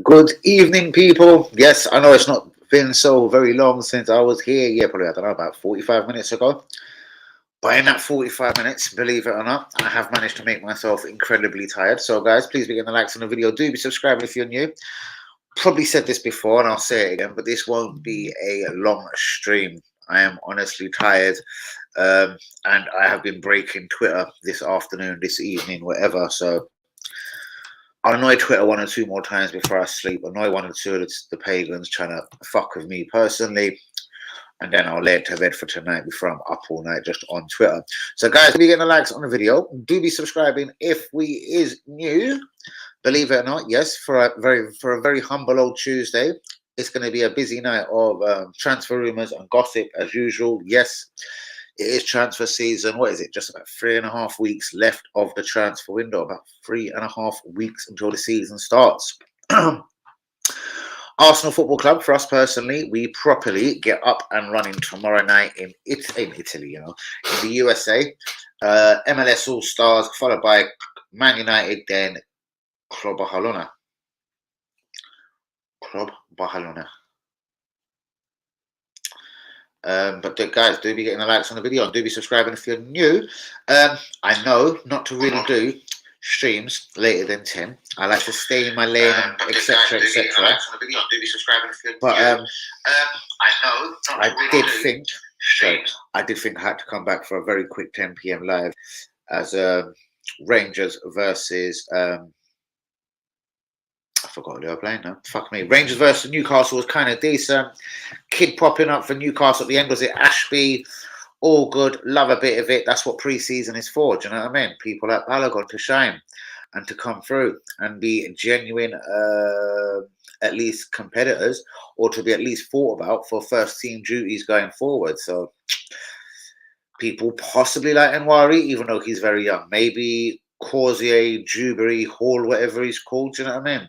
Good evening, people. Yes, I know it's not been so very long since I was here. Yeah, probably, I don't know, about 45 minutes ago. But in that 45 minutes, believe it or not, I have managed to make myself incredibly tired. So, guys, please be getting the likes on the video. Do be subscribing if you're new. Probably said this before and I'll say it again, but this won't be a long stream. I am honestly tired. And I have been breaking Twitter this afternoon, this evening, whatever. So, I'll annoy Twitter one or two more times before I sleep. Annoy one or two of the pagans trying to fuck with me personally. And then I'll lay it to bed for tonight before I'm up all night just on Twitter. So, guys, be getting the likes on the video. Do be subscribing if we is new. Believe it or not, yes, for a very humble old Tuesday, it's going to be a busy night of transfer rumours and gossip as usual. Yes, it is transfer season. What is it? Just about 3.5 weeks left of the transfer window. About 3.5 weeks until the season starts. Arsenal Football Club, for us personally, we properly get up and running tomorrow night in Italy, in the USA. MLS All Stars, followed by Man United, then Club Barcelona. But guys, do be getting the likes on the video and do be subscribing if you're new. I know not to really do streams later than 10. I like to stay in my lane, etc. But I did think I had to come back for a very quick 10 p.m. live as Rangers versus I forgot who they were playing now. Fuck me. Rangers versus Newcastle was kind of decent. Kid popping up for Newcastle at the end. Was it Ashby? All good. Love a bit of it. That's what pre-season is for. Do you know what I mean? People like Balogun to shine and to come through and be genuine, at least competitors, or to be at least thought about for first team duties going forward. So people possibly like Nwari, even though he's very young. Maybe Corsier, Dewberry, Hall, whatever he's called. Do you know what I mean?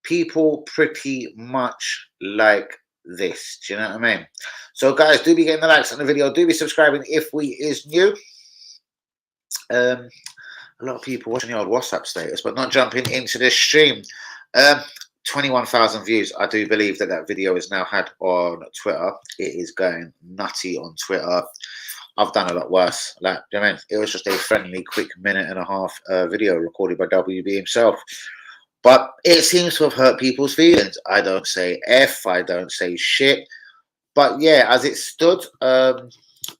People pretty much like this. Do you know what I mean? So, guys, do be getting the likes on the video. Do be subscribing if we is new. A lot of people watching the old WhatsApp status, but not jumping into this stream. 21,000 views. I do believe that video is now had on Twitter. It is going nutty on Twitter. I've done a lot worse. Like, do you know what I mean? It was just a friendly, quick minute-and-a-half video recorded by WB himself. But it seems to have hurt people's feelings. I don't say F. I don't say shit. But yeah, as it stood,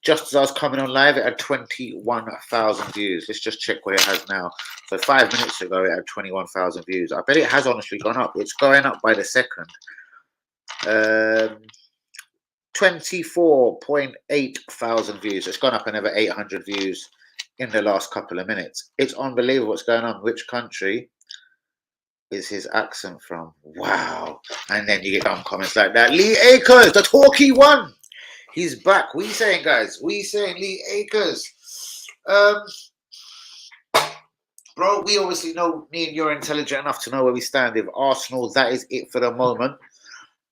just as I was coming on live, it had 21,000 views. Let's just check what it has now. So 5 minutes ago, it had 21,000 views. I bet it has honestly gone up. It's going up by the second. 24.8 thousand views. It's gone up another 800 views in the last couple of minutes. It's unbelievable what's going on. Which country is his accent from? Wow. And then you get dumb comments like that. Lee Akers, the talkie one. He's back. What are you saying, guys? What are you saying, Lee Akers? Bro, we obviously know, me and you're intelligent enough to know where we stand with Arsenal. That is it for the moment.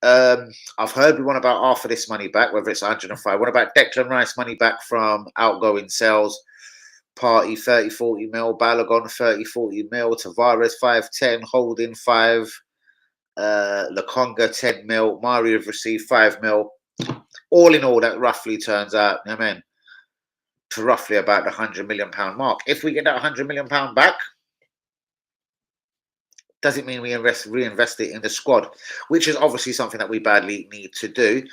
I've heard we want about half of this money back, whether it's 105. What about Declan Rice money back from outgoing sales? Party 30-40 mil, Balogun 30-40 mil, Tavares 5-10, Holding 5, Lokonga 10 mil, Mari have received 5 mil. All in all, that roughly turns out, I mean, to roughly about the £100 million mark. If we get that £100 million back, does it mean we reinvest it in the squad, which is obviously something that we badly need to do.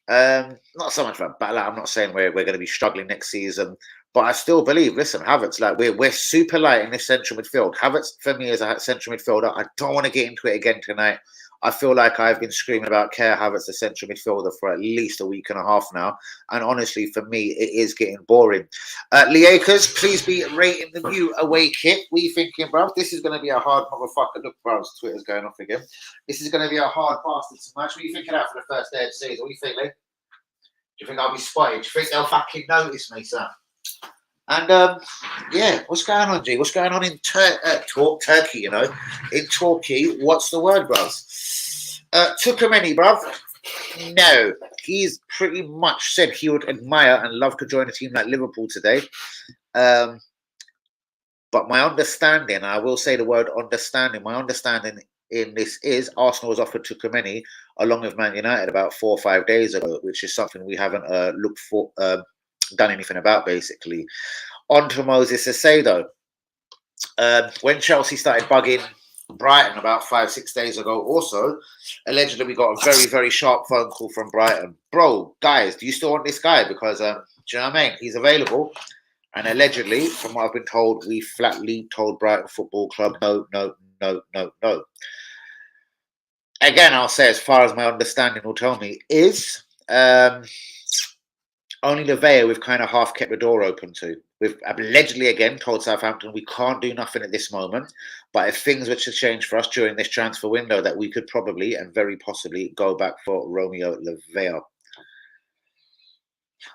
Not so much for a battle. I'm not saying we're going to be struggling next season, but I still believe, listen, Havertz, like we're super light in this central midfield. Havertz, for me, as a central midfielder, I don't want to get into it again tonight. I feel like I've been screaming about Care Havertz, the central midfielder, for at least a week and a half now. And honestly, for me, it is getting boring. Lee Akers, please be rating the new away kit. What are you thinking, bruv? This is going to be a hard motherfucker. Look, bruv, Twitter's going off again. This is going to be a hard bastard to match. What are you thinking out for the first day of the season? What do you think, Lee? Do you think I'll be spotted? Do you think they'll fucking notice me, son? And yeah, what's going on, G? What's going on in Turkey, you know? In Turkey, what's the word, bruv? Tukameni, bruv. No, he's pretty much said he would admire and love to join a team like Liverpool today. But my understanding, I will say the word understanding, my understanding in this is Arsenal was offered to Khomeini along with Man United about 4 or 5 days ago, which is something we haven't done anything about, basically. On to Moses Caicedo. When Chelsea started bugging Brighton about 5-6 days ago, also, allegedly we got a very, very sharp phone call from Brighton. Bro, guys, do you still want this guy? Because, do you know what I mean? He's available. And allegedly, from what I've been told, we flatly told Brighton Football Club, no. Again, I'll say, as far as my understanding will tell me, is only Lavea we've kind of half kept the door open to. We've allegedly, again, told Southampton we can't do nothing at this moment. But if things were to change for us during this transfer window, that we could probably and very possibly go back for Romeo Lavea.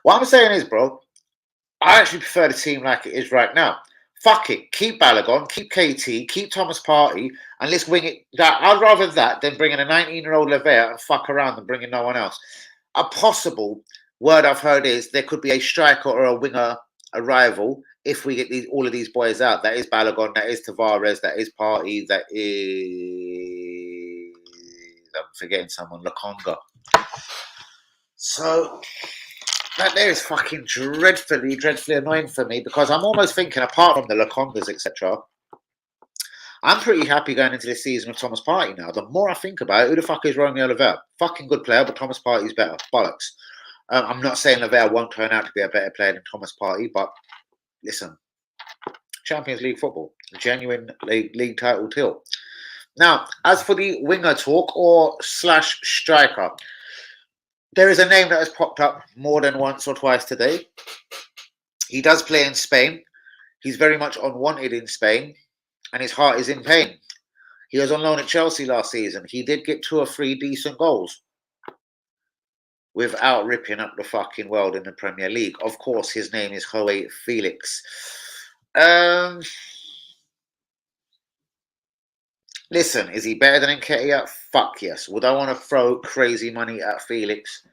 What I'm saying is, bro, I actually prefer the team like it is right now. Fuck it. Keep Balogun, keep KT, keep Thomas Partey, and let's wing it. I'd rather that than bringing a 19-year-old Lavea and fuck around than bringing no one else. A possible word I've heard is there could be a striker or a winger arrival if we get all of these boys out. That is Balogun, that is Tavares, that is Partey, that is... I'm forgetting someone, Lokonga. So... that there is fucking dreadfully annoying for me, because I'm almost thinking, apart from the Lokongas, etc., I'm pretty happy going into this season with Thomas Partey now. The more I think about it, who the fuck is Romeo Lavea? Fucking good player, but Thomas Partey's better. Bollocks. I'm not saying Lavea won't turn out to be a better player than Thomas Partey, but listen, Champions League football, genuine league title tilt. Now, as for the winger talk or slash striker, there is a name that has popped up more than once or twice today. He does play in Spain. He's very much unwanted in Spain, and his heart is in pain. He was on loan at Chelsea last season. He did get 2 or 3 decent goals without ripping up the fucking world in the Premier League. Of course, his name is João Felix. Listen, is he better than Nketiah? Fuck yes. Would I want to throw crazy money at Felix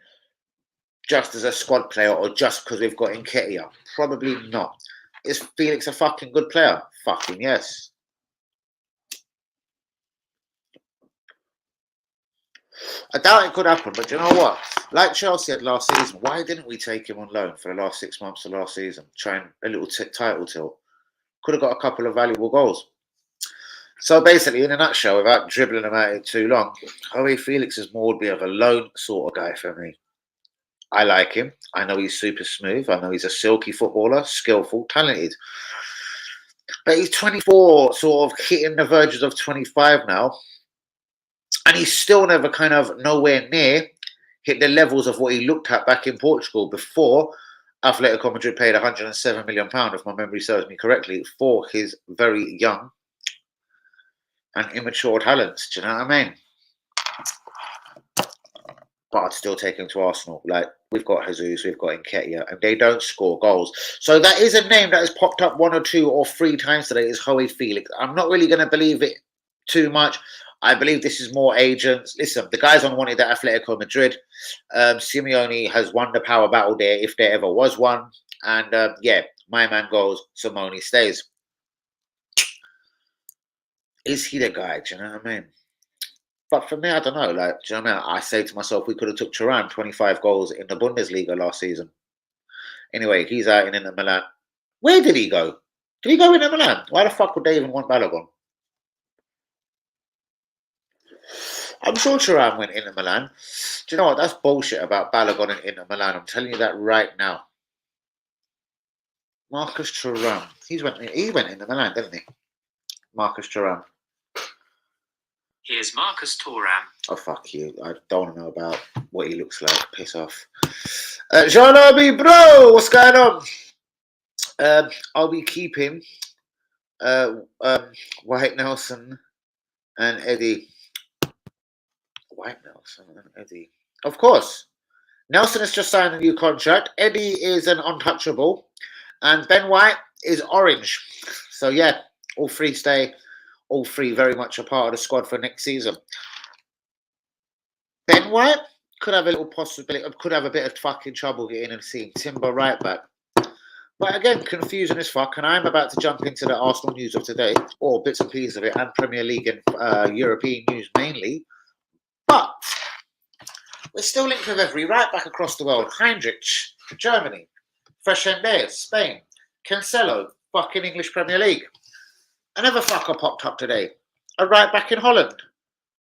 just as a squad player or just because we've got Nketiah? Probably not. Is Felix a fucking good player? Fucking yes. I doubt it could happen, but you know what? Like Chelsea had last season, why didn't we take him on loan for the last 6 months of last season? Trying a little title tilt. Could have got a couple of valuable goals. So basically, in a nutshell, without dribbling about it too long, João Felix is more would be of a loan sort of guy for me. I like him. I know he's super smooth. I know he's a silky footballer, skillful, talented. But he's 24, sort of hitting the verges of 25 now. And he's still never kind of nowhere near hit the levels of what he looked at back in Portugal before Atletico Madrid paid £107 million, if my memory serves me correctly, for his very young and immature talents. Do you know what I mean? But I'd still take him to Arsenal. Like, we've got Jesus, we've got Nketiah, and they don't score goals. So that is a name that has popped up 1 or 2 or 3 times today, is João Felix. I'm not really going to believe it too much. I believe this is more agents. Listen, the guy's unwanted at Atletico Madrid. Simeone has won the power battle there, if there ever was one. And yeah, my man goes, Simone stays. Is he the guy? Do you know what I mean? But for me, I don't know. Like, do you know what I mean? I say to myself, we could have took Thuram 25 goals in the Bundesliga last season. Anyway, he's out in Inter Milan. Where did he go? Did he go in Inter Milan? Why the fuck would they even want Balogun? I'm sure Thuram went Inter Milan. Do you know what? That's bullshit about Balogun and Inter Milan. I'm telling you that right now. Marcus Thuram. He went Inter Milan, didn't he? Marcus Thuram. Here's Marcus Thuram. Oh, fuck you. I don't want to know about what he looks like. Piss off. Jean-Obi, bro, what's going on? I'll be keeping White Nelson and Eddie. White Nelson and Eddie. Of course. Nelson has just signed a new contract. Eddie is an untouchable. And Ben White is orange. So, yeah, all 3 stay. All 3 very much a part of the squad for next season. Ben White could have a little possibility, could have a bit of fucking trouble getting and seeing Timber right back. But again, confusing as fuck. And I'm about to jump into the Arsenal news of today, or bits and pieces of it, and Premier League and European news mainly. But we're still linked with every right back across the world. Heinrich, Germany. Freshendez, Spain. Cancelo, fucking English Premier League. Another fucker popped up today. A right back in Holland.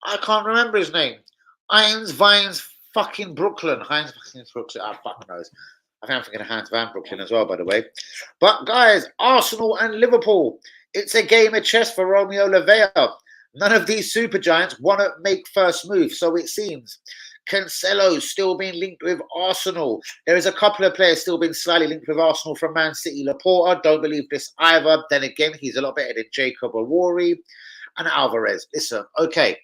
I can't remember his name. Heinz Vines fucking Brooklyn. Heinz Brooklyn. I fucking knows. I think I'm thinking of Hans Van Brooklyn as well, by the way. But guys, Arsenal and Liverpool. It's a game of chess for Romeo Lavea. None of these supergiants want to make first move, so it seems. Cancelo still being linked with Arsenal. There is a couple of players still being slightly linked with Arsenal from Man City. Laporta, don't believe this either. Then again, he's a lot better than Jacob Awori and Alvarez. Listen, okay.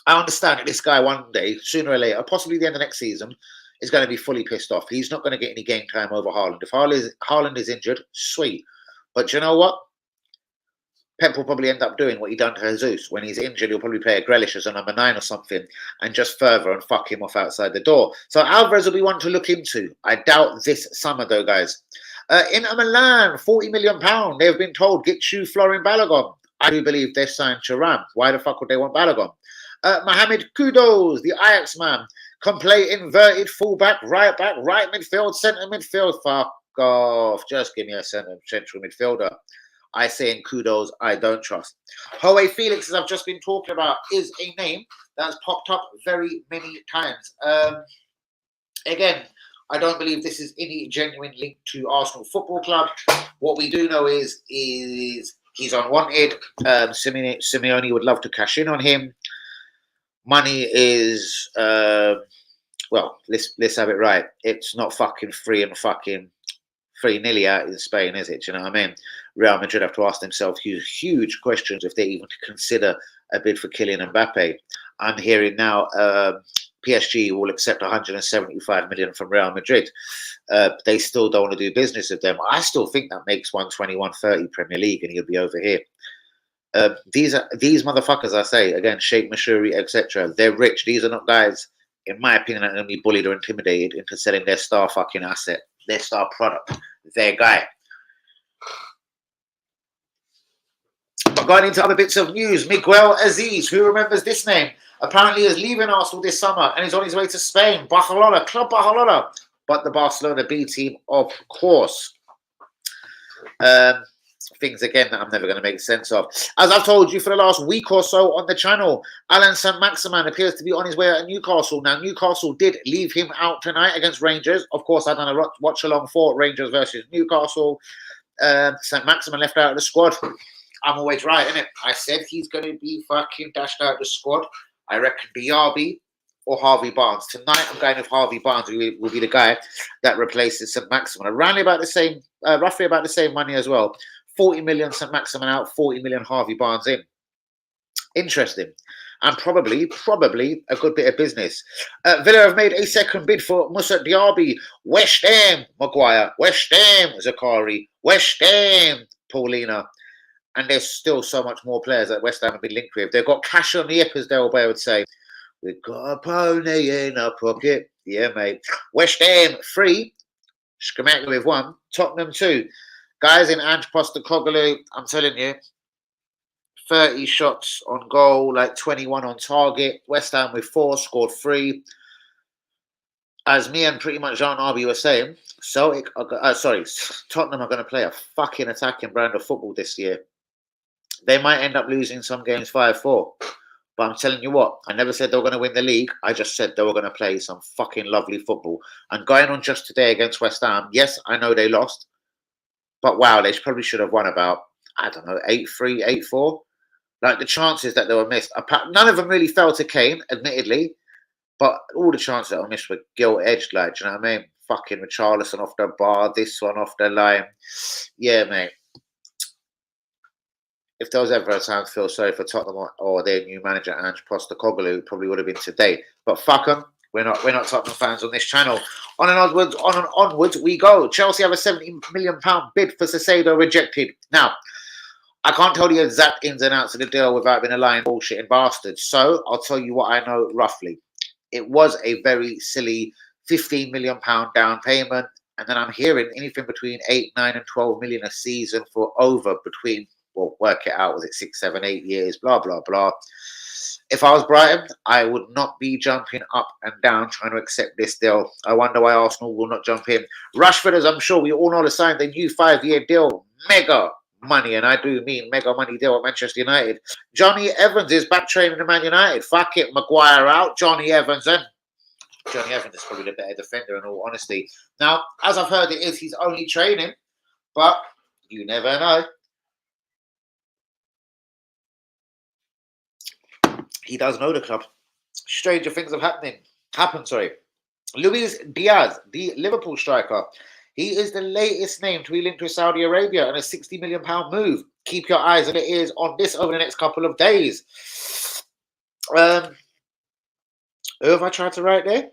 I understand that this guy one day, sooner or later, possibly the end of next season, is going to be fully pissed off. He's not going to get any game time over Haaland. If Haaland is injured, sweet. But you know what? Pep will probably end up doing what he done to Jesus. When he's injured, he'll probably play a Grealish as a number 9 or something and just further and fuck him off outside the door. So Alvarez will be one to look into. I doubt this summer, though, guys. Inter Milan, £40 million. They've been told, get you Florin Balogun. I do believe they've signed Thuram. Why the fuck would they want Balogun? Mohamed Kudus, the Ajax man, can play inverted fullback, right back, right midfield, centre midfield. Fuck off. Just give me a central midfielder. I say in Kudus, I don't trust. Joao Felix, as I've just been talking about, is a name that's popped up very many times. Again, I don't believe this is any genuine link to Arsenal Football Club. What we do know is he's unwanted. Simeone would love to cash in on him. Money is, well, let's have it right. It's not fucking free and fucking 3-0 out in Spain, is it? Do you know what I mean? Real Madrid have to ask themselves huge questions if they even consider a bid for Kylian Mbappe. I'm hearing now PSG will accept 175 million from Real Madrid. They still don't want to do business with them. I still think that makes 120, 130 Premier League, and he'll be over here. These motherfuckers, I say again, Sheikh Mashuri, etc. They're rich. These are not guys, in my opinion, that are going to be bullied or intimidated into selling their star fucking asset, their star product, their guy. But going into other bits of news, Miguel Aziz, who remembers this name, apparently is leaving Arsenal this summer and is on his way to Spain, Barcelona, Club Barcelona, but the Barcelona B team, of course. Things again that I'm never going to make sense of. As I've told you for the last week or so on the channel, Alan Saint-Maximin appears to be on his way at Newcastle. Now, Newcastle did leave him out tonight against Rangers. Of course, I've done a watch-along for Rangers versus Newcastle. Saint-Maximin left out of the squad. I'm always right, innit? I said he's going to be fucking dashed out of the squad. I reckon Diaby or Harvey Barnes. Tonight, I'm going with Harvey Barnes, who will be the guy that replaces Saint-Maximin. Roughly about the same money as well. 40 million Saint-Maximin out, 40 million Harvey Barnes in. Interesting. And probably a good bit of business. Villa have made a second bid for Moussa Diaby. West Ham, Maguire. West Ham, Zakari. West Ham, Paulina. And there's still so much more players that West Ham have been linked with. They've got cash on the hip, as Del Bay would say. We've got a pony in our pocket. Yeah, mate. West Ham, 3. Scamacca with 1. Tottenham, 2. Guys in Ange Postecoglou, I'm telling you, 30 shots on goal, like 21 on target. West Ham with 4, scored 3. As me and pretty much Jean Arby were saying, Tottenham are going to play a fucking attacking brand of football this year. They might end up losing some games 5-4. But I'm telling you what, I never said they were going to win the league. I just said they were going to play some fucking lovely football. And going on just today against West Ham, yes, I know they lost. But wow, they probably should have won about, I don't know, 8-3, 8-4. Like the chances that they were missed. None of them really fell to Kane, admittedly. But all the chances that were missed were gilt-edged, like, do you know what I mean? Fucking Richarlison off the bar, this one off the line. Yeah, mate. If there was ever a time to feel sorry for Tottenham or their new manager, Ange Postecoglou, probably would have been today. But fuck them. We're not Tottenham fans on this channel. On and onwards we go. Chelsea have a £70 million bid for Caicedo rejected. Now, I can't tell the exact ins and outs of the deal without being a lying bullshitting bastard. So I'll tell you what I know roughly. It was a very silly £15 million down payment. And then I'm hearing anything between 8, 9, and 12 million a season for over between, well, work it out, was it 6, 7, 8 years, blah, blah, blah. If I was Brighton, I would not be jumping up and down trying to accept this deal. I wonder why Arsenal will not jump in. Rashford, as I'm sure we all know, signed the new 5-year deal. Mega money, and I do mean mega money deal at Manchester United. Johnny Evans is back training at Man United. Fuck it, Maguire out, Johnny Evans in. Johnny Evans is probably the better defender in all honesty. Now, as I've heard, it is he's only training, but you never know. He does know the club. Stranger things have happened. Luis Diaz, the Liverpool striker. He is the latest name to be linked to Saudi Arabia and a £60 million move. Keep your eyes and ears on this over the next couple of days. Who have I tried to write there?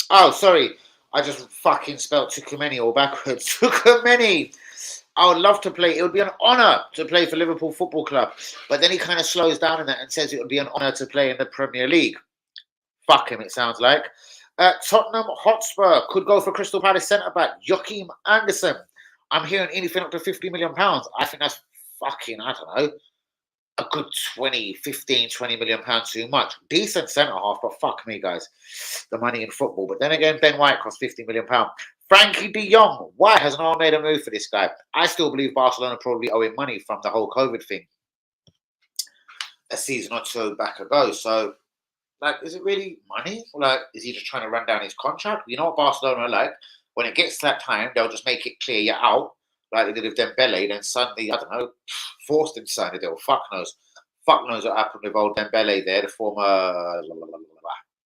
Oh, sorry. I just fucking spelled Tukumeni all backwards. Tukumeni. I would love to play. It would be an honour to play for Liverpool Football Club. But then he kind of slows down in that and says it would be an honour to play in the Premier League. Fuck him, it sounds like. Tottenham Hotspur could go for Crystal Palace centre-back Joachim Andersen. I'm hearing anything up to £50 million. I think that's fucking, I don't know, a good 15, £20 million too much. Decent centre-half, but fuck me, guys. The money in football. But then again, Ben White costs £50 million. Frankie de Jong. Why hasn't no one made a move for this guy? I still believe Barcelona probably owe him money from the whole COVID thing a season or two back ago. So, like, is it really money? Like, is he just trying to run down his contract? You know what Barcelona are like? When it gets to that time, they'll just make it clear you're out, like they did with Dembele. Then suddenly, I don't know, forced him to sign a deal. Fuck knows. Fuck knows what happened with old Dembele there, the former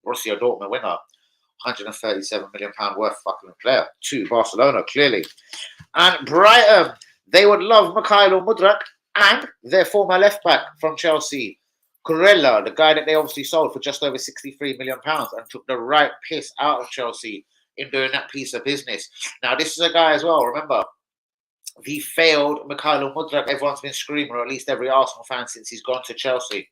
Borussia Dortmund winner. £137 million worth fucking player to Barcelona, clearly. And Brighton, they would love Mikhailo Mudryk and their former left-back from Chelsea, Kurella, the guy that they obviously sold for just over £63 million and took the right piss out of Chelsea in doing that piece of business. Now, this is a guy as well, remember, the failed Mikhailo Mudryk, everyone's been screaming, or at least every Arsenal fan since he's gone to Chelsea.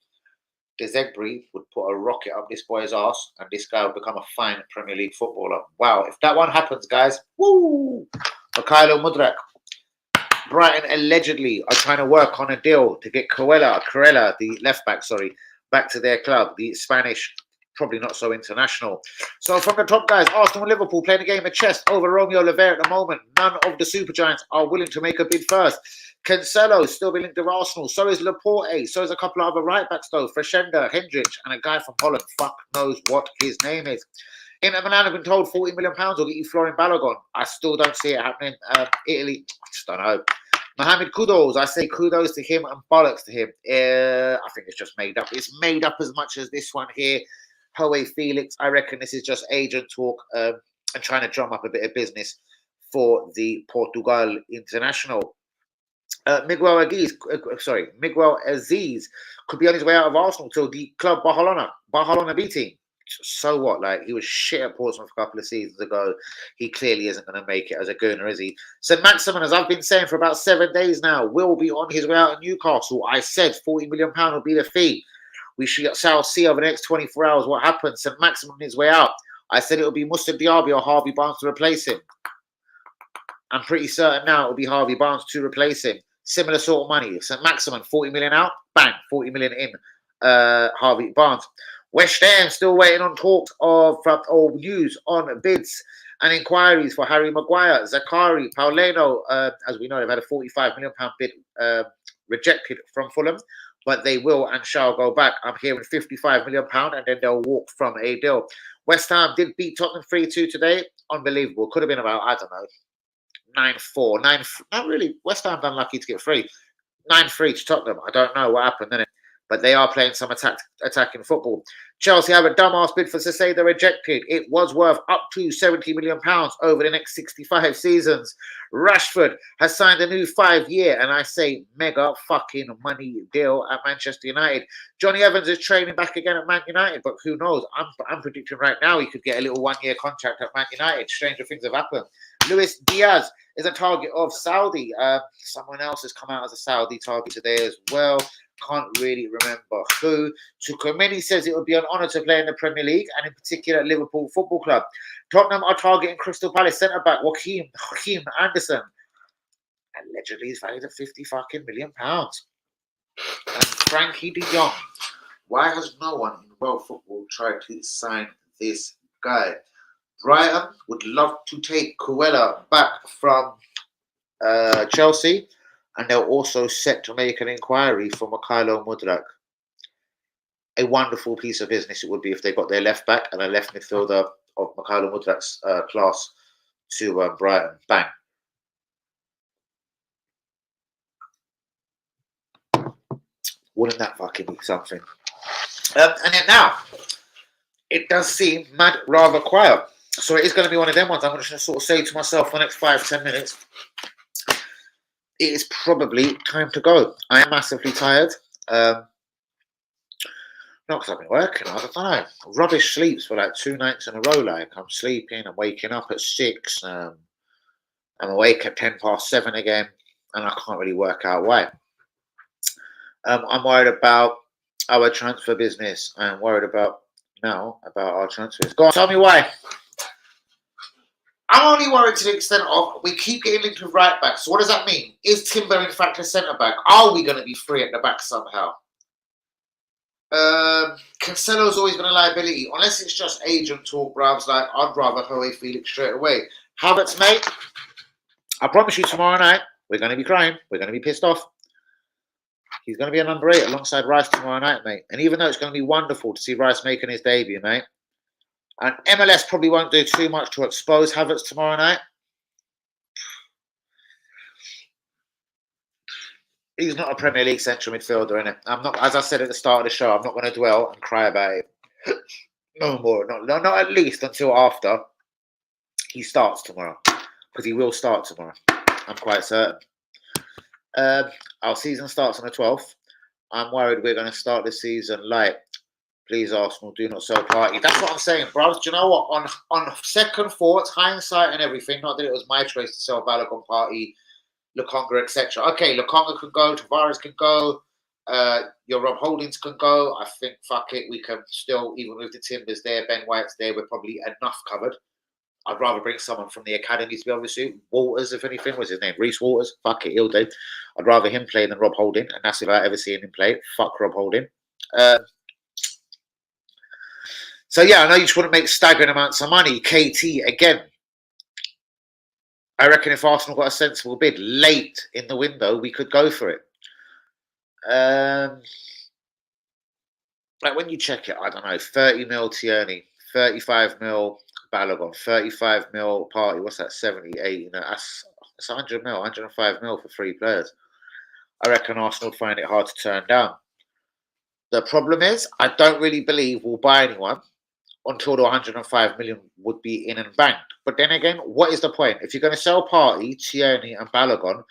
De Zerbi would put a rocket up this boy's ass, and this guy would become a fine Premier League footballer. Wow, if that one happens, guys, woo! Mikhailo Mudryk. Brighton allegedly are trying to work on a deal to get Kurella, the left back, back to their club, the Spanish, probably not so international. So from the top guys, Arsenal and Liverpool playing a game of chess over Romeo Oliveira at the moment. None of the super giants are willing to make a bid first. Cancelo still being linked to Arsenal. So is Laporte. So is a couple of other right backs though. Freshender, Hendrich, and a guy from Holland. Fuck knows what his name is. Inter Milan have been told £40 million will get you Florin Balogun. I still don't see it happening. Italy, I just don't know. Mohamed Kudus, I say kudos to him and bollocks to him. I think it's just made up. It's made up as much as this one here. Joao Felix, I reckon this is just agent talk and trying to drum up a bit of business for the Portugal international. Miguel Aziz could be on his way out of Arsenal to the club Barcelona B team. So what? Like, he was shit at Portsmouth a couple of seasons ago. He clearly isn't going to make it as a gooner, is he? St. Maximin, as I've been saying for about 7 days now, will be on his way out of Newcastle. I said £40 million will be the fee. We shall see over the next 24 hours what happens. St. Maximin on his way out. I said it will be Moussa Diaby or Harvey Barnes to replace him. I'm pretty certain now it will be Harvey Barnes to replace him. Similar sort of money. St. Maximin, 40 million out, bang, 40 million in. Harvey Barnes. West Ham still waiting on talks of or news on bids and inquiries for Harry Maguire, Zakari, Paulino. As we know, they've had a £45 million bid rejected from Fulham, but they will and shall go back. I'm hearing £55 million, and then they'll walk from a deal. West Ham did beat Tottenham 3-2 today. Unbelievable. Could have been about, I don't know, 9-4. Not really. West Ham unlucky to get 3. 9-3 to Tottenham. I don't know what happened, innit? But they are playing some attacking football. Chelsea have a dumbass bid for Ceseda rejected. It was worth up to £70 million over the next 65 seasons. Rashford has signed a new 5-year, and I say mega fucking money deal at Manchester United. Johnny Evans is training back again at Man United, but who knows? I'm predicting right now he could get a little one-year contract at Man United. Stranger things have happened. Luis Diaz is a target of Saudi. Someone else has come out as a Saudi target today as well. Can't really remember who. Tukumeni says it would be an honour to play in the Premier League and in particular at Liverpool Football Club. Tottenham are targeting Crystal Palace centre-back Joachim Anderson. Allegedly he's valued at £50 million. And Frankie de Jong. Why has no one in world football tried to sign this guy? Brighton would love to take Cuella back from Chelsea, and they're also set to make an inquiry for Mykhailo Mudryk. A wonderful piece of business it would be if they got their left back and a left midfielder of Mykhailo Mudryk's class to Brighton. Bang. Wouldn't that fucking be something? And then now, it does seem mad rather quiet. So it is going to be one of them ones. I'm just going to sort of say to myself for the next 5-10 minutes, it is probably time to go. I am massively tired. Not because I've been working. I don't know. Rubbish sleeps for like 2 nights in a row. Like I'm sleeping, I'm waking up at 6. I'm awake at 7:10 again, and I can't really work out why. I'm worried about our transfer business. I'm worried about our transfers. Go on, tell me why. I'm only worried to the extent of we keep getting linked with right back. So what does that mean? Is Timber in fact a centre back? Are we going to be free at the back somehow? Cancelo's always been a liability. Unless it's just agent talk, bruvs, like I'd rather Jose Felix straight away. Havertz, mate, I promise you tomorrow night, we're going to be crying. We're going to be pissed off. He's going to be a number 8 alongside Rice tomorrow night, mate. And even though it's going to be wonderful to see Rice making his debut, mate, and MLS probably won't do too much to expose Havertz tomorrow night. He's not a Premier League central midfielder, innit? I'm not, as I said at the start of the show, I'm not going to dwell and cry about it. No more. Not at least until after he starts tomorrow. Because he will start tomorrow. I'm quite certain. Our season starts on the 12th. I'm worried we're going to start the season light. Please, Arsenal, do not sell Partey. That's what I'm saying, bro. Do you know what? On second thoughts, hindsight and everything, not that it was my choice to sell Balogun, Partey, Lokonga, etc. Okay, Lokonga can go, Tavares can go, your Rob Holdings can go. I think, fuck it, we can still, even with the Timbers there, Ben White's there, we're probably enough covered. I'd rather bring someone from the academy, to be honest with you. Walters, if anything, was his name? Reece Walters? Fuck it, he'll do. I'd rather him play than Rob Holding, and that's if I ever see him play. Fuck Rob Holding. So, yeah, I know you just wouldn't make staggering amounts of money. KT, again. I reckon if Arsenal got a sensible bid late in the window, we could go for it. Like when you check it, I don't know, 30 mil Tierney, 35 mil Balogun, 35 mil Partey. What's that? 70, 80. That's 100 mil, 105 mil for 3 players. I reckon Arsenal would find it hard to turn down. The problem is, I don't really believe we'll buy anyone until the 105 million would be in and banked. But then again, what is the point? If you're going to sell Partey, Tierney and Balogun,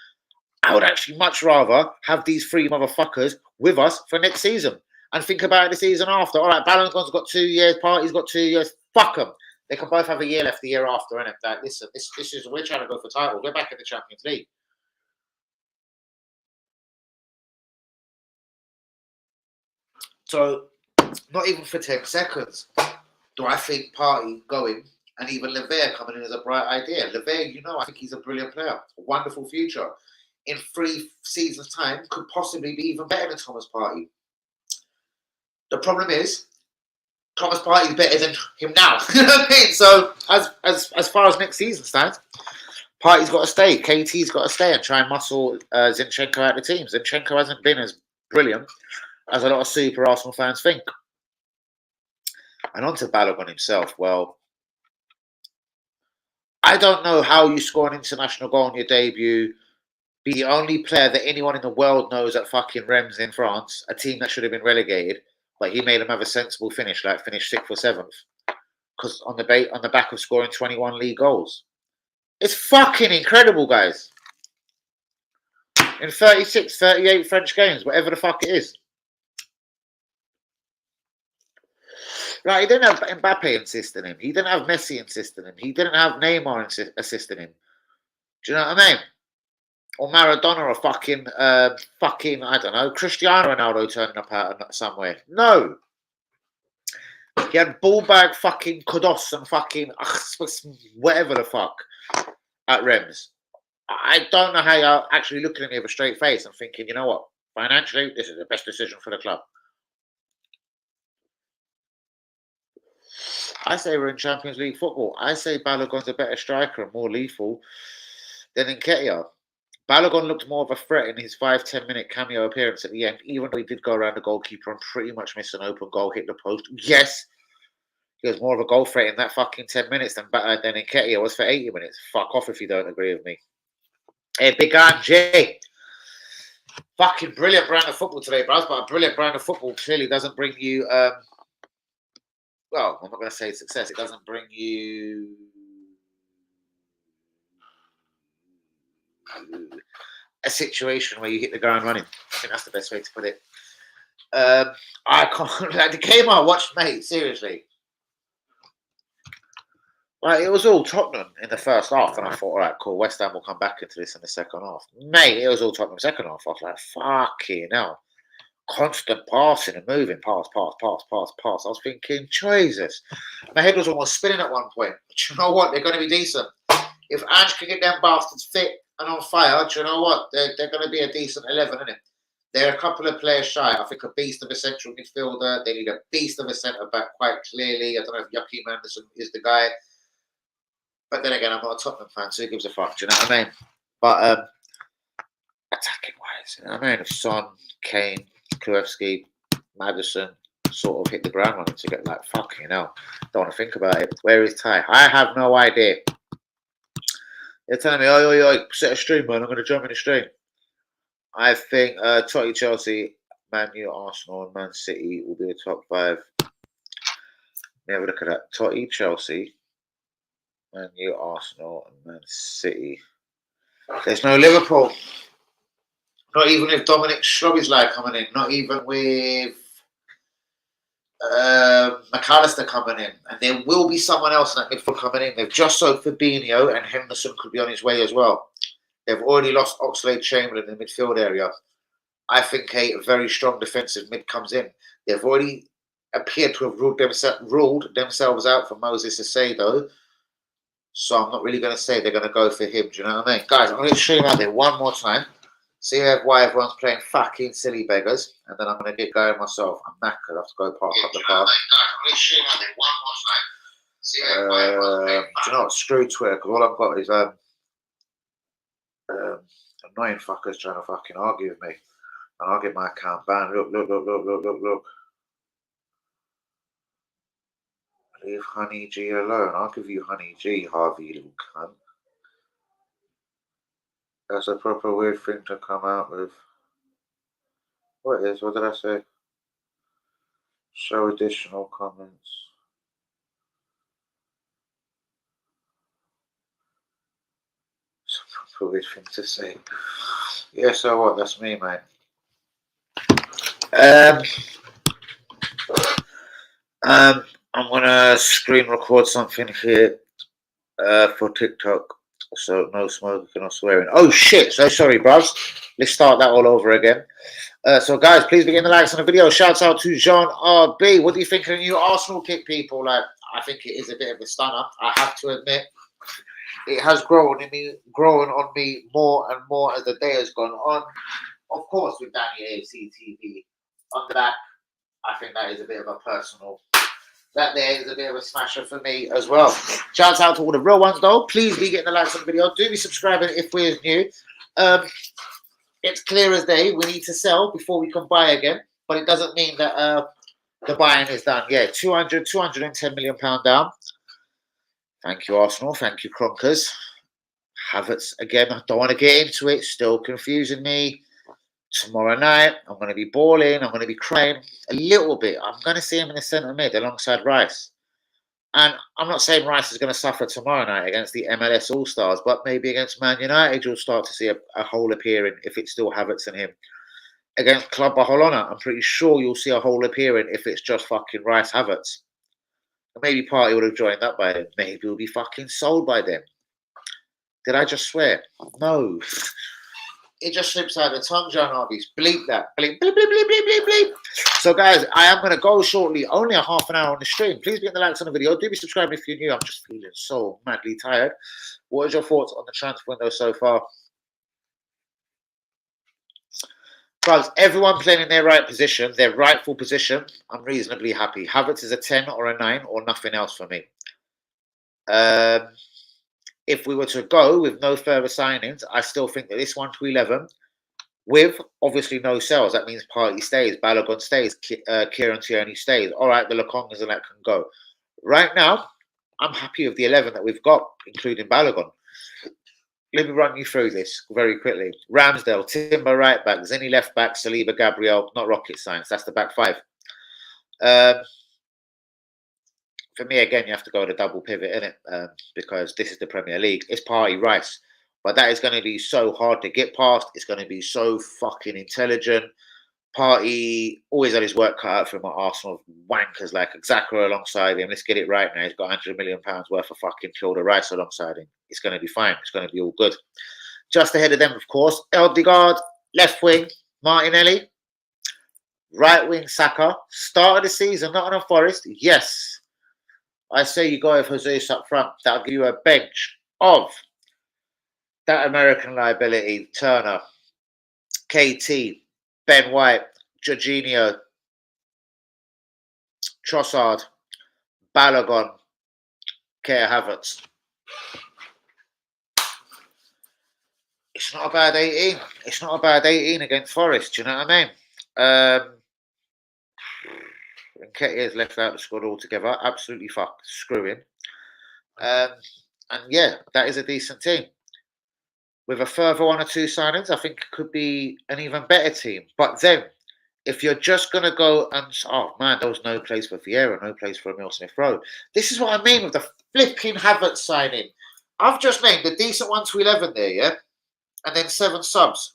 I would actually much rather have these 3 motherfuckers with us for next season. And think about the season after. All right, Balogun's got 2 years, Partey's got 2 years. Fuck them. They can both have a year left the year after, innit? Like, listen, this is, we're trying to go for titles. We're back in the Champions League. So, not even for 10 seconds do I think Partey going and even Levere coming in is a bright idea. Levere, you know, I think he's a brilliant player. A wonderful future. In 3 seasons' time, could possibly be even better than Thomas Partey. The problem is, Thomas Partey is better than him now. You know what I mean? So, as far as next season stands, Partey's got to stay. KT's got to stay and try and muscle Zinchenko out of the team. Zinchenko hasn't been as brilliant as a lot of super Arsenal fans think. And on to Balogun himself. Well, I don't know how you score an international goal on your debut, be the only player that anyone in the world knows at fucking Reims in France, a team that should have been relegated, but he made them have a sensible finish, like finish 6th or 7th. Because on the back of scoring 21 league goals. It's fucking incredible, guys. In 36, 38 French games, whatever the fuck it is. Like, he didn't have Mbappe assisting him. He didn't have Messi assisting him. He didn't have Neymar assisting him. Do you know what I mean? Or Maradona or fucking, I don't know, Cristiano Ronaldo turning up out somewhere. No. He had ball bag fucking Kudos and fucking whatever the fuck at Rems. I don't know how you're actually looking at me with a straight face and thinking, you know what, financially, this is the best decision for the club. I say we're in Champions League football. I say Balogun's a better striker and more lethal than Nketiah. Balogun looked more of a threat in his 5-10 minute cameo appearance at the end, even though he did go around the goalkeeper and pretty much miss an open goal, hit the post. Yes, he was more of a goal threat in that fucking 10 minutes than Nketiah was for 80 minutes. Fuck off if you don't agree with me. Hey, Big Jay. Fucking brilliant brand of football today, bros. But a brilliant brand of football clearly doesn't bring you, well, I'm not going to say success. It doesn't bring you a situation where you hit the ground running. I think that's the best way to put it. I can't, like, the game I watched, mate, seriously. Like, it was all Tottenham in the first half, and I thought, all right, cool, West Ham will come back into this in the second half. Mate, it was all Tottenham second half. I was like, fucking hell. Constant passing and moving, pass. I was thinking, Jesus. My head was almost spinning at one point. But you know what? They're going to be decent. If Ange can get them bastards fit and on fire, do you know what? They're going to be a decent 11, isn't it? They're a couple of players shy. I think a beast of a central midfielder. They need a beast of a centre back quite clearly. I don't know if Joachim Anderson is the guy. But then again, I'm not a Tottenham fan, so who gives a fuck? Do you know what I mean? But attacking wise, you know what I mean? If Son, Kane, Kuevski, Maddison sort of hit the ground running to get like, fucking hell, don't want to think about it. Where is Ty? I have no idea. They're telling me, oh, set a stream, man. I'm going to jump in the stream. I think Totti, Chelsea, Man U, Arsenal, and Man City will be the top 5. Let me have a look at that. Totti, Chelsea, Man U, Arsenal, and Man City. There's no Liverpool. Not even if Dominic Szoboszlai coming in. Not even with McAllister coming in. And there will be someone else in that midfield coming in. They've just sold Fabinho, and Henderson could be on his way as well. They've already lost Oxlade-Chamberlain in the midfield area. I think a very strong defensive mid comes in. They've already appeared to have ruled themselves out for Moses Caicedo. So I'm not really going to say they're going to go for him. Do you know what I mean? Guys, I'm going to show you out there one more time. See why everyone's playing fucking silly beggars. And then I'm going to get going myself. I'm knackered. I have to go park up the car. Guys, I'm going to show you out there one more time. See why everyone's playing fucking... Do you know what? Screw Twitter. Because all I've got is annoying fuckers trying to fucking argue with me. And I'll get my account banned. Look. Leave Honey G alone. I'll give you Honey G, Harvey, you little cunt. That's a proper weird thing to come out with. What is? What did I say? Show additional comments. It's a proper weird thing to say. Yeah, so what? That's me, mate. I'm gonna screen record something here for TikTok, so no smoking or swearing. Oh shit! So sorry, bros. Let's start that all over again. So guys, please begin the likes on the video. Shouts out to Jean RB. What do you think of the new Arsenal kick, people? Like, I think it is a bit of a stunner. I have to admit, it has grown on me more and more as the day has gone on. Of course, with Danny AFC TV on the back, I think that is a bit of a personal. That there is a bit of a smasher for me as well. Shouts out to all the real ones though. Please be getting the likes on the video. Do be subscribing if we're new. It's clear as day. We need to sell before we can buy again. But it doesn't mean that the buying is done. Yeah, 210 million pound down. Thank you, Arsenal. Thank you, Kronkers. Havertz again. I don't want to get into it. Still confusing me. Tomorrow night, I'm going to be balling. I'm going to be crying a little bit. I'm going to see him in the centre mid alongside Rice. And I'm not saying Rice is going to suffer tomorrow night against the MLS All-Stars, but maybe against Man United, you'll start to see a hole appearing if it's still Havertz and him. Against Club Barcelona, I'm pretty sure you'll see a hole appearing if it's just fucking Rice Havertz. Maybe Partey would have joined up by then. Maybe he'll be fucking sold by then. Did I just swear? No. It just slips out of the tongue, John Harvey's. Bleep that. Bleep, bleep, bleep, bleep, bleep, bleep, bleep. So, guys, I am going to go shortly. Only a half an hour on the stream. Please be hitting the likes on the video. Do be subscribing if you're new. I'm just feeling so madly tired. What is your thoughts on the transfer window so far? Guys, everyone playing in their right position, their rightful position, I'm reasonably happy. Havertz is a 10 or a 9 or nothing else for me. If we were to go with no further signings, I still think that this 1 to 11, with obviously no sales, that means Partey stays, Balogun stays, Kieran Tierney stays. All right, the Lokongas and that can go. Right now, I'm happy with the 11 that we've got, including Balogun. Let me run you through this very quickly. Ramsdale, Timber right back, Zinni left back, Saliba, Gabriel, not rocket science. That's the back five. For me, again, you have to go with a double pivot, innit? Because this is the Premier League. It's Partey Rice. But that is going to be so hard to get past. It's going to be so fucking intelligent. Partey always had his work cut out for him at Arsenal. Wankers like Xhaka alongside him. Let's get it right now. He's got £100 million worth of fucking Kilda Rice alongside him. It's going to be fine. It's going to be all good. Just ahead of them, of course, Odegaard, left wing, Martinelli, right wing, Saka. Start of the season, Nottingham Forest. Yes. I say you go with Jesus up front. That'll give you a bench of that American liability, Turner, KT, Ben White, Jorginho, Trossard, Balogun, Kai Havertz. It's not a bad 18. It's not a bad 18 against Forest. Do you know what I mean? Nketiah's left out the squad altogether. Absolutely fucked. Screwing. And yeah, that is a decent team. With a further 1 or 2 signings, I think it could be an even better team. But then, if you're just going to go and... Oh, man, there was no place for Vieira, no place for Emil Smith-Rowe. This is what I mean with the flipping Havertz signing. I've just named a decent 1 to 11 there, yeah? And then 7 subs.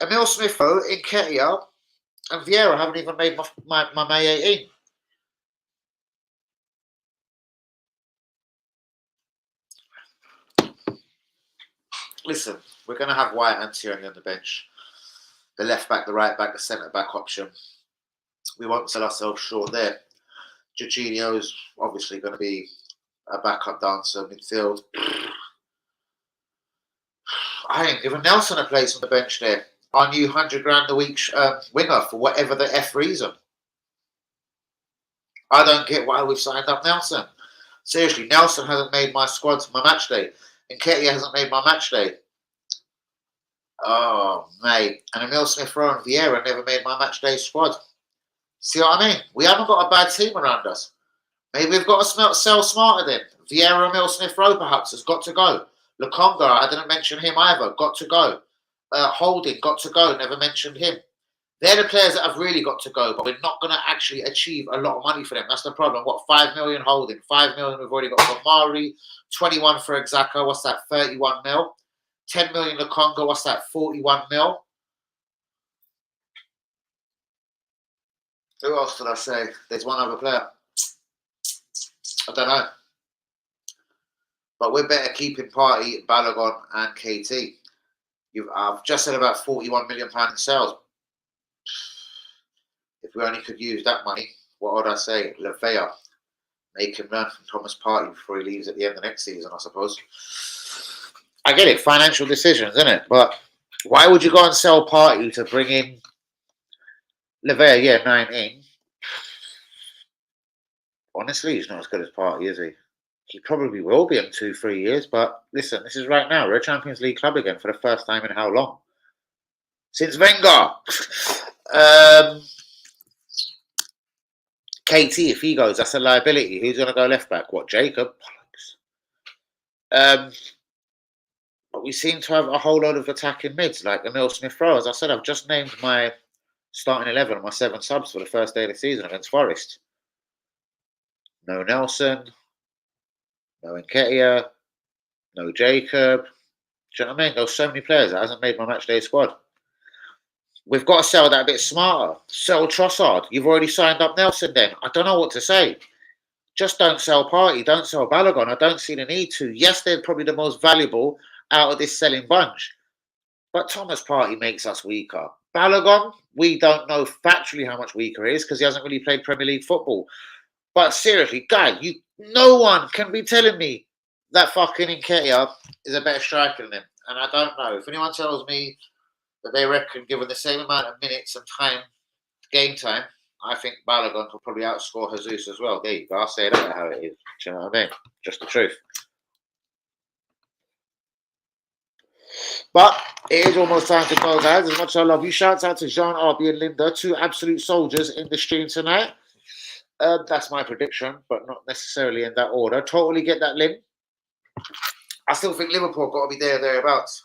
Emil Smith-Rowe, Nketiah, and Vieira haven't even made my May 18. Listen, we're going to have White and Tierney on the bench. The left back, the right back, the centre back option. We won't sell ourselves short there. Jorginho is obviously going to be a backup dancer midfield. I ain't given Nelson a place on the bench there. Our new £100,000 a week winger for whatever the F reason. I don't get why we've signed up Nelson. Seriously, Nelson hasn't made my squad to my match day. Nketiah hasn't made my match day. Oh, mate. And Emil Smith-Rowe and Vieira never made my match day squad. See what I mean? We haven't got a bad team around us. Maybe we've got to sell smarter then. Vieira, Emil Smith-Rowe perhaps has got to go. Lokonga, I didn't mention him either. Got to go. Holding, got to go. Never mentioned him. They're the players that have really got to go, but we're not going to actually achieve a lot of money for them. That's the problem. What, 5 million Holding? 5 million we've already got for Mari. 21 for Xhaka. What's that? 31 mil. 10 million Lokonga. What's that? 41 mil. Who else did I say? There's one other player. I don't know. But we're better keeping Partey, Balogun and KT. I've just said about £41 million in sales. If we only could use that money, what would I say? Lavea. Make him learn from Thomas Partey before he leaves at the end of next season, I suppose. I get it, financial decisions, isn't it? But why would you go and sell Partey to bring in Lavea? Yeah, 19. Honestly, he's not as good as Partey, is he? He probably will be in 2-3 years, but listen, this is right now. We're a Champions League club again for the first time in how long? Since Wenger. KT, if he goes, that's a liability. Who's going to go left back? What, Jacob? But we seem to have a whole lot of attacking mids, like Emil Smith-Rowe. As I said, I've just named my starting 11 and my 7 subs for the first day of the season against Forest. No Nelson. No Nketiah. No Jacob. Do you know what I mean? There's so many players that hasn't made my matchday squad. We've got to sell that a bit smarter. Sell Trossard. You've already signed up Nelson then. I don't know what to say. Just don't sell Partey, don't sell Balogun. I don't see the need to. Yes, they're probably the most valuable out of this selling bunch. But Thomas Partey makes us weaker. Balogun, we don't know factually how much weaker he is because he hasn't really played Premier League football. But seriously, guy, no one can be telling me that fucking Nketiah is a better striker than him. And I don't know. If anyone tells me that they reckon, given the same amount of minutes and time, game time, I think Balogun will probably outscore Jesus as well. There you go. I'll say that how it is. Do you know what I mean? Just the truth. But it is almost time to go, guys. As much as I love you, shouts out to Jean, RB, and Linda, 2 absolute soldiers in the stream tonight. That's my prediction, but not necessarily in that order. Totally get that, Lynn. I still think Liverpool got to be thereabouts.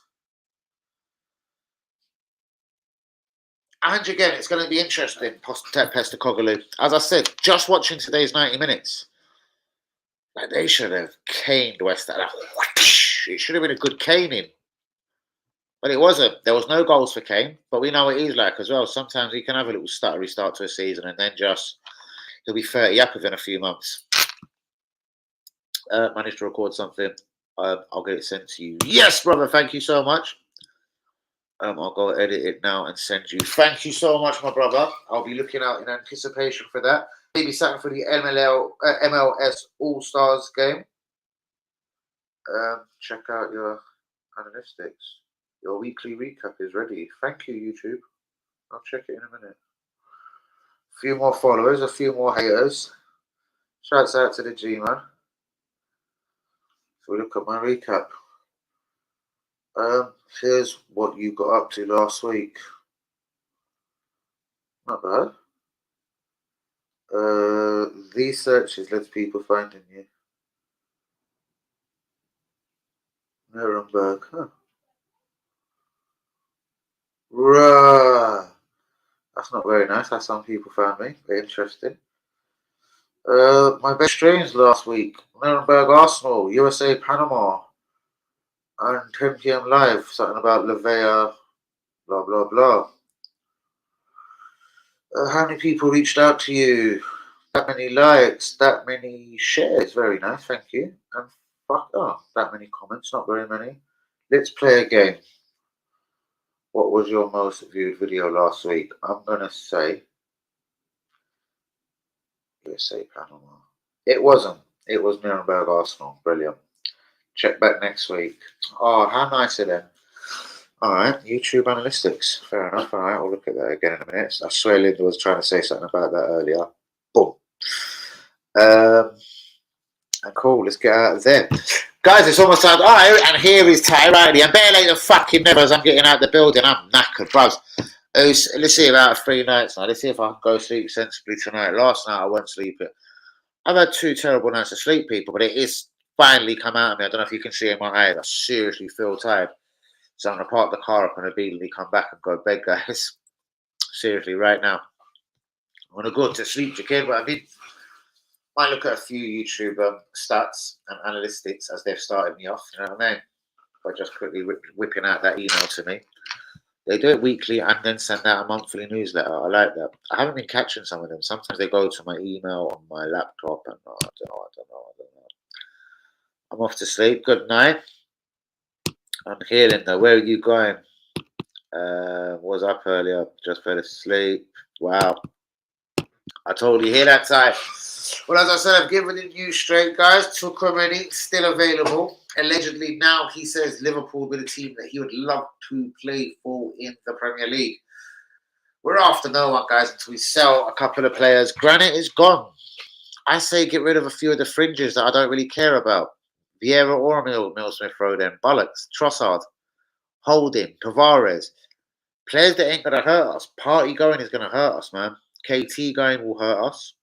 And again, it's going to be interesting, Postecoglou. As I said, just watching today's 90 minutes, like they should have caned West Ham. It should have been a good caning. But it wasn't. There was no goals for Kane. But we know what he's like as well. Sometimes he can have a little stuttery start to a season and then just he'll be 30 up within a few months. Managed to record something. I'll get it sent to you. Yes, brother. Thank you so much. I'll go edit it now and send you. Thank you so much, my brother. I'll be looking out in anticipation for that. Maybe something for the MLS All-Stars game. Check out your analytics. Your weekly recap is ready. Thank you, YouTube. I'll check it in a minute. A few more followers, a few more haters. Shouts out to the G-Man. So we look at my recap. Here's what you got up to last week. Not bad. These searches led to people finding you. Nuremberg, huh? Rah. That's not very nice. That's some people found me. Very interesting. My best streams last week. Nuremberg Arsenal, USA Panama, and 10 PM live. Something about Lavea, blah blah blah. How many people reached out to you? That many likes, that many shares. Very nice, thank you. And that many comments, not very many. Let's play a game. What was your most viewed video last week? I'm gonna say USA Panama. It wasn't. It was Nuremberg Arsenal. Brilliant. Check back next week. Oh, how nice of them. Alright, YouTube analytics. Fair enough. Alright, I'll look at that again in a minute. I swear Linda was trying to say something about that earlier. Boom. And cool, let's get out of there. Guys, it's almost time. Alright, and here is Ty Riley. I'm better late than fucking never as I'm getting out of the building. I'm knackered, bros. Let's see about 3 nights now. Let's see if I can go sleep sensibly tonight. Last night I won't sleep it. I've had 2 terrible nights of sleep, people, but it is finally come out of me. I don't know if you can see in my eyes. I seriously feel tired. So I'm going to park the car up and immediately come back and go to bed, guys. Seriously, right now. I'm going to go to sleep, kid, but I might look at a few YouTube stats and analytics as they've started me off, you know what I mean? By just quickly whipping out that email to me. They do it weekly and then send out a monthly newsletter. I like that. I haven't been catching some of them. Sometimes they go to my email on my laptop and I don't know. I'm off to sleep. Good night. I'm here, Linda. Where are you going? Was up earlier. Just fell asleep. Wow. I totally hear that, Ty. Well, as I said, I've given the news straight, guys. Tuchel still available. Allegedly, now he says Liverpool will be the team that he would love to play for in the Premier League. We're after no one, guys, until we sell a couple of players. Granit is gone. I say get rid of a few of the fringes that I don't really care about. Vieira or Emile Smith-Rowe then. Bollocks. Trossard. Holding. Tavares. Players that ain't going to hurt us. Partey going is going to hurt us, man. KT going will hurt us.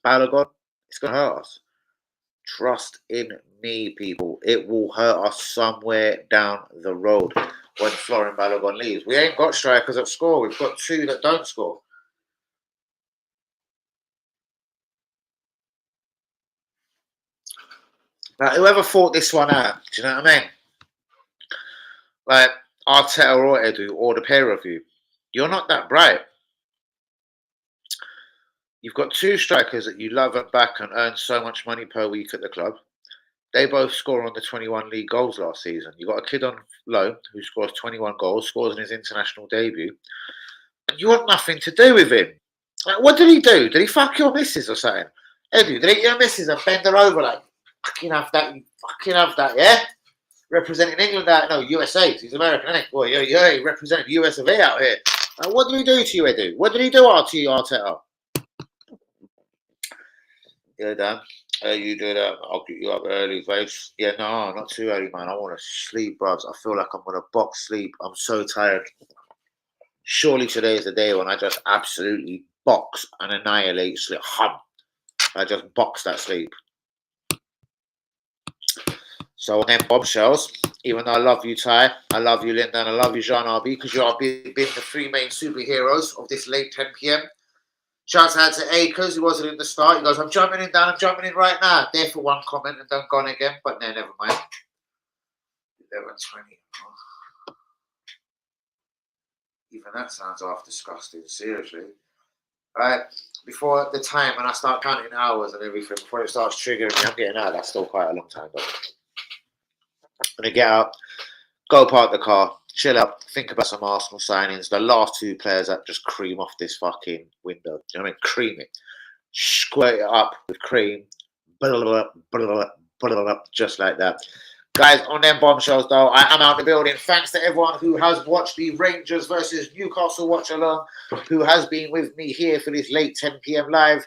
Balogun, it's going to hurt us. Trust in me, people. It will hurt us somewhere down the road when Florian Balogun leaves. We ain't got strikers that score. We've got 2 that don't score. Now, whoever thought this one out, do you know what I mean? Like Arteta or Edu or the pair of you, you're not that bright. You've got two strikers that you love and back and earn so much money per week at the club. They both score on the 21 league goals last season. You've got a kid on loan who scores 21 goals, scores in his international debut, and you want nothing to do with him. Like, what did he do? Did he fuck your missus or something? Eddie, did he your missus and bend her over like, fucking have that, you fucking have that, yeah? Representing England out, no, USA, he's American, isn't he? Boy, yeah, he represented US of A out here. Like, what did he do to you, Eddie? What did he do to you, Arteta? Yeah, Dan. You do that. I'll get you up early, Face. Yeah, no, not too early, man. I want to sleep, bruv. I feel like I'm going to box sleep. I'm so tired. Surely today is the day when I just absolutely box and annihilate sleep. I just box that sleep. So, then bombshells, even though I love you, Ty, I love you, Linda, and I love you, Jean RB, because you have been the three main superheroes of this late 10 p.m. Shouts out to Akers, who wasn't in the start. He goes, I'm jumping in, Dan. I'm jumping in right now. There for one comment and then gone again. But no, never mind. 11:20. Oh. Even that sounds half disgusting. Seriously. Right. Before the time when I start counting hours and everything, before it starts triggering me, I'm getting out. That's still quite a long time, though. I'm going to get out, go park the car, chill out, think about some Arsenal signings. The last two players that just cream off this fucking window. Do you know what I mean? Cream it. Squirt it up with cream. Just like that. Guys, on them bombshells, though, I am out the building. Thanks to everyone who has watched the Rangers versus Newcastle watch along, who has been with me here for this late 10 p.m. live.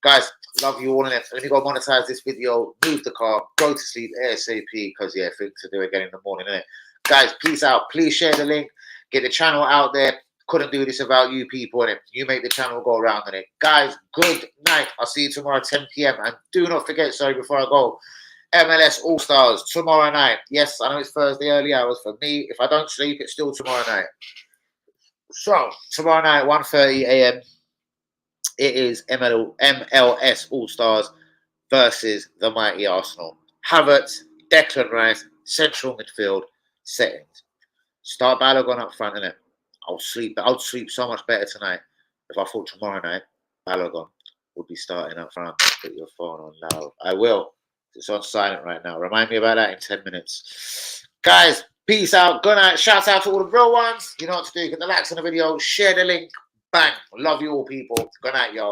Guys, love you all. And let me go monetize this video, move the car, go to sleep ASAP, because, yeah, things to do again in the morning, innit? Guys, peace out. Please share the link. Get the channel out there. Couldn't do this without you people, innit? You make the channel go around, innit? Guys, good night. I'll see you tomorrow at 10 p.m. And do not forget, sorry, before I go, MLS All-Stars tomorrow night. Yes, I know it's Thursday early hours for me. If I don't sleep, it's still tomorrow night. So, tomorrow night, 1:30 a.m., it is MLS All-Stars versus the mighty Arsenal. Havertz, Declan Rice, central midfield settings. Start Balogun up front, innit? I'll sleep so much better tonight if I thought tomorrow night Balogun would be starting up front. Put your phone on loud. I will. It's on silent right now. Remind me about that in 10 minutes. Guys, peace out. Good night. Shout out to all the real ones. You know what to do. Get the likes on the video. Share the link. Bang. Love you all, people. Good night, y'all.